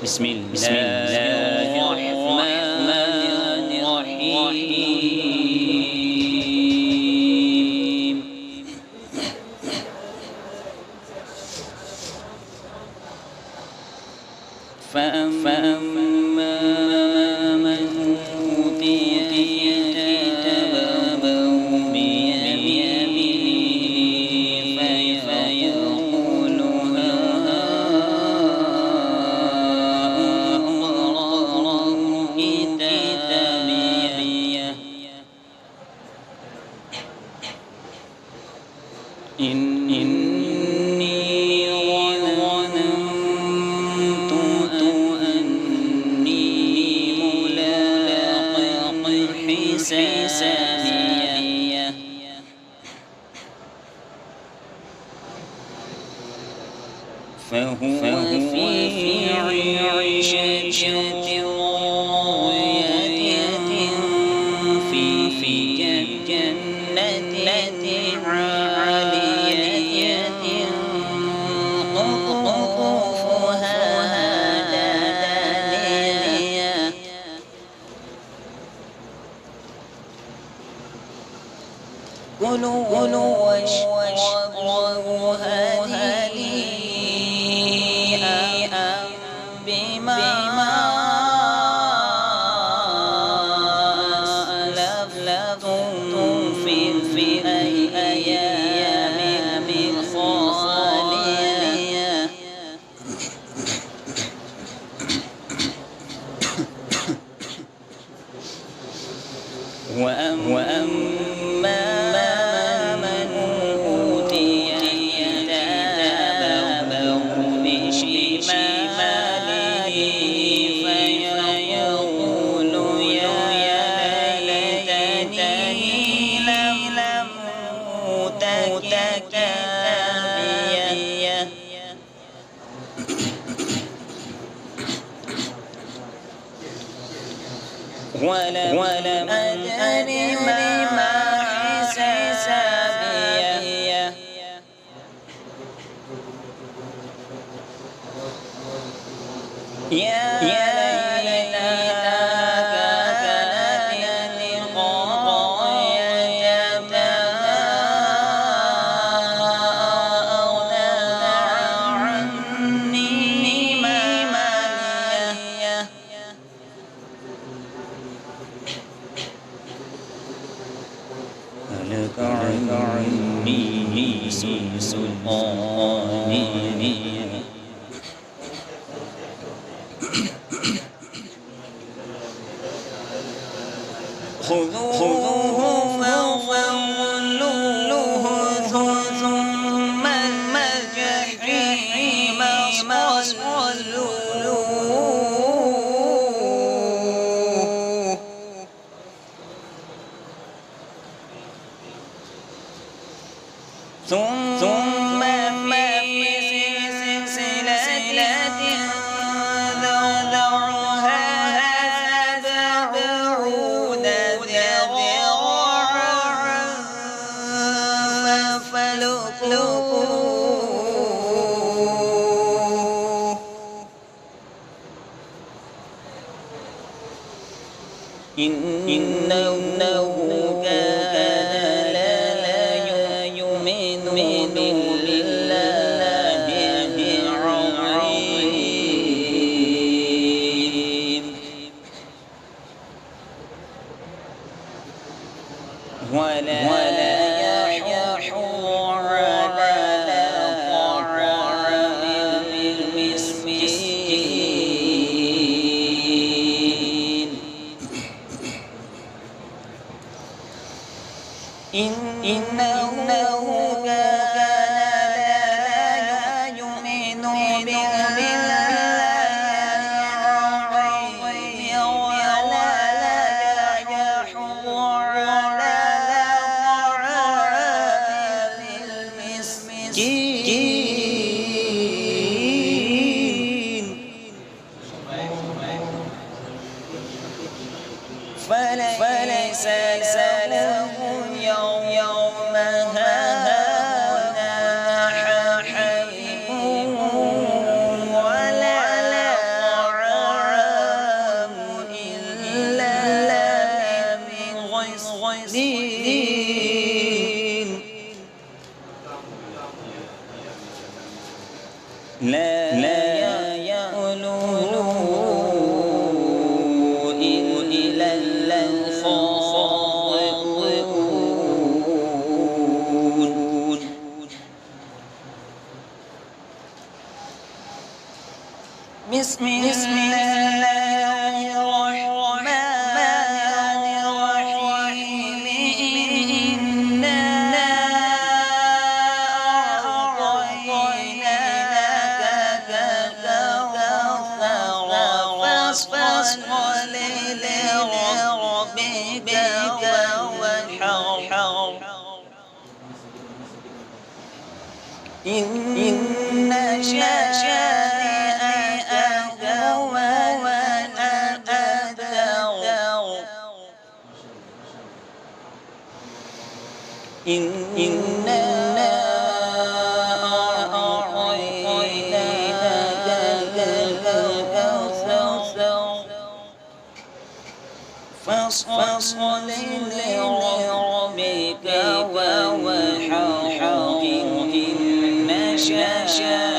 بسم الله الرحمن الرحيم فأما من أوتي كتابه بيمينه فيقول هاؤم اقرءوا كتابيه إني ظننت أني ملاق حسابيه فهو في عيشة راضية في جنة عالية قطوفها دانية كلوا واشربوا هنيئا بما أسلفتم في الأيام الخالية وأما من أوتي كتابه بشماله فيقول يا ليتني لم أوت كتابيه ولم أدر ما حسابيه يا ليتها كانت القاضية ما أغنى عني ماليه هلك عني سلطاني خذوه فغلوه ثم الجحيم صلوه ثم في سلسلة ذرعها سبعون ذراعا فاسلكوه إنه كان لا يؤمن بالله العظيم ولا يحض على طعام المسكين إنه كان لا يؤمن بالله العظيم ولا يحض على الدين لا يأكله إلا الخاطئون بسم الله الرحمن الرحيم إنا أعطيناك الكوثر فاصل لربك وانحر إن شانئك هو الأبتر إنا أعطيناك الكوثر فاصل لربك وانحر إن شانئك